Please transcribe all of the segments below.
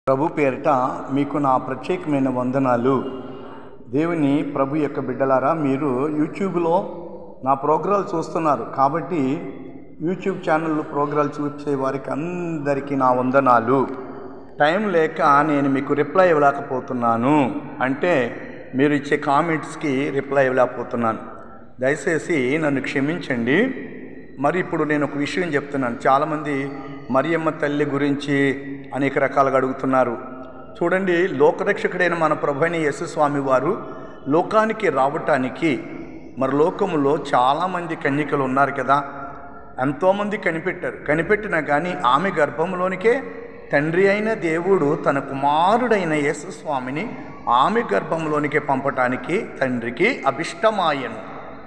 ప్రభు పేరిట మీకు నా ప్రత్యేకమైన వందనాలు. దేవుని ప్రభు యొక్క బిడ్డలారా, మీరు యూట్యూబ్లో నా ప్రోగ్రాలు చూస్తున్నారు కాబట్టి యూట్యూబ్ ఛానల్లో ప్రోగ్రాలు చూసే వారికి అందరికీ నా వందనాలు. టైం లేక నేను మీకు రిప్లై ఇవ్వలేకపోతున్నాను, అంటే మీరు ఇచ్చే కామెంట్స్కి రిప్లై ఇవ్వలేకపోతున్నాను. దయచేసి నన్ను క్షమించండి. మరి ఇప్పుడు నేను ఒక విషయం చెప్తున్నాను. చాలామంది మరియమ్మ తల్లి గురించి అనేక రకాలుగా అడుగుతున్నారు. చూడండి, లోకరక్షకుడైన మన ప్రభువైన యేసు స్వామి వారు లోకానికి రావటానికి మరి లోకములో చాలామంది కన్యకలు ఉన్నారు కదా, ఎంతోమంది కనిపెట్టినా కానీ ఆమె గర్భంలోనికే తండ్రి అయిన దేవుడు తన కుమారుడైన యేసు స్వామిని ఆమె గర్భంలోనికే పంపటానికి తండ్రికి అభిష్టమాయను.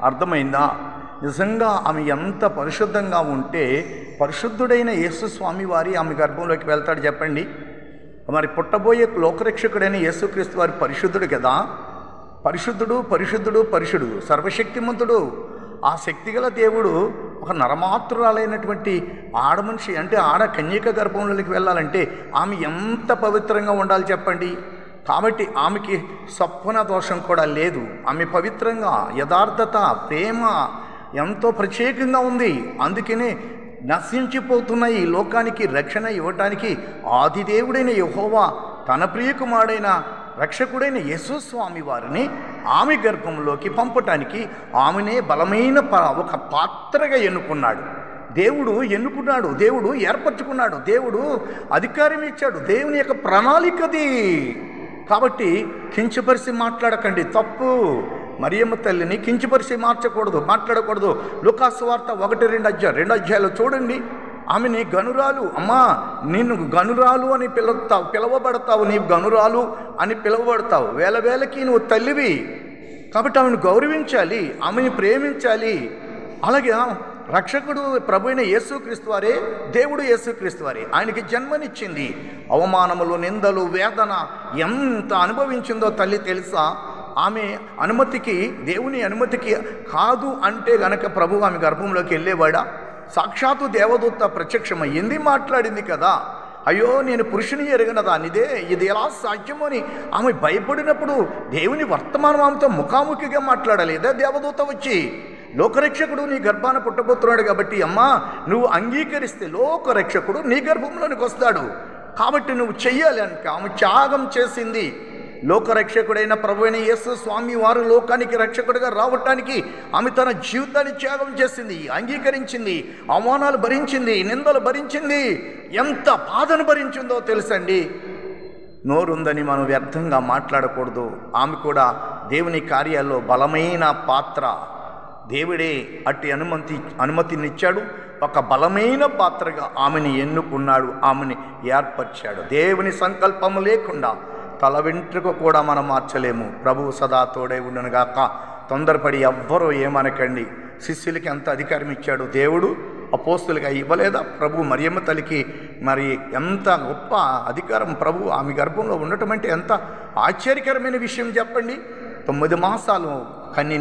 అర్థమైందా? నిజంగా ఆమె ఎంత పరిశుద్ధంగా ఉంటే పరిశుద్ధుడైన యేసు స్వామి వారి ఆమె గర్భంలోకి వెళ్తాడు చెప్పండి. మరి పుట్టబోయే లోకరక్షకుడైన యేసుక్రీస్తు వారి పరిశుద్ధుడు కదా, పరిశుద్ధుడు సర్వశక్తిమంతుడు. ఆ శక్తిగల దేవుడు ఒక నరమాత్రురాలైనటువంటి ఆడమనిషి అంటే ఆడ కన్యక గర్భంలోకి వెళ్ళాలంటే ఆమె ఎంత పవిత్రంగా ఉండాలి చెప్పండి. కాబట్టి ఆమెకి సప్న దోషం కూడా లేదు. ఆమె పవిత్రంగా, యథార్థత, ప్రేమ ఎంతో ప్రత్యేకంగా ఉంది. అందుకనే నశించిపోతున్న ఈ లోకానికి రక్షణ ఇవ్వటానికి ఆదిదేవుడైన యెహోవా తన ప్రియకుమారుడైన రక్షకుడైన యేసు స్వామి వారిని ఆమె గర్భంలోకి పంపటానికి ఆమెనే బలమైన ఒక పాత్రగా ఎన్నుకున్నాడు. దేవుడు ఏర్పరచుకున్నాడు. దేవుడు అధికారం ఇచ్చాడు. దేవుని యొక్క ప్రణాళికది. కాబట్టి కించపరిచి మాట్లాడకండి, తప్పు. మరియమ్మ తల్లిని కించపరిచి మాట్లాడకూడదు. లూకాసు వార్త 1-2 అధ్యాయాలు చూడండి. ఆమెని గనురాలు, అమ్మా నిన్ను గనురాలు అని పిలవబడతావు, నీవు గనురాలు అని పిలువబడతావు. వేలకి నువ్వు తల్లివి. కాబట్టి ఆమెను గౌరవించాలి, ఆమెని ప్రేమించాలి. అలాగే రక్షకుడు ప్రభు అయిన యేసుక్రీస్తు వారే, దేవుడు యేసుక్రీస్తు వారే ఆయనకి జన్మనిచ్చింది. అవమానములు, నిందలు, వేదన ఎంత అనుభవించిందో తల్లి తెలుసా? ఆమె అనుమతికి, దేవుని అనుమతికి కాదు అంటే గనక ప్రభు ఆమె గర్భంలోకి వెళ్ళేవాడా? సాక్షాత్తు దేవదూత ప్రత్యక్షమయ్యింది, మాట్లాడింది కదా. అయ్యో, నేను పురుషుని ఎరగనదానిదే, ఇది ఎలా సాధ్యమో అని ఆమె భయపడినప్పుడు దేవుని వర్తమానం ఆమెతో ముఖాముఖిగా మాట్లాడలేదా దేవదూత వచ్చి? లోకరక్షకుడు నీ గర్భాన పుట్టబోతున్నాడు కాబట్టి అమ్మా నువ్వు అంగీకరిస్తే లోకరక్షకుడు నీ గర్భంలోనికి వస్తాడు. కాబట్టి నువ్వు చెయ్యాలి అంటే ఆమె త్యాగం చేసింది. లోకరక్షకుడైన ప్రభువైన యేసు స్వామి వారు లోకానికి రక్షకుడిగా రావటానికి ఆమె తన జీవితాన్ని త్యాగం చేసింది, అంగీకరించింది, అవమానాలు భరించింది, నిందలు భరించింది, ఎంత బాధను భరించిందో తెలుసండి. నోరుందని మనం వ్యర్థంగా మాట్లాడకూడదు. ఆమె కూడా దేవుని కార్యాల్లో బలమైన పాత్ర. దేవుడే అట్టి అనుమతినిచ్చాడు. ఒక బలమైన పాత్రగా ఆమెని ఎన్నుకున్నాడు, ఆమెని ఏర్పరిచాడు. దేవుని సంకల్పము లేకుండా తల వెంట్రుక కూడా మనం మార్చలేము. ప్రభువు సదా తోడై ఉండునుగాక. తొందరపడి ఎవ్వరూ ఏమనకండి. శిష్యులకి ఎంత అధికారం ఇచ్చాడు దేవుడు, అపోస్తులకి ఇవ్వలేదా? ప్రభు మరియమ్మ తల్లికి మరి ఎంత గొప్ప అధికారం. ప్రభు ఆమె గర్భంలో ఉండటం అంటే ఎంత ఆశ్చర్యకరమైన విషయం చెప్పండి. 9 మాసాలు కన్నీ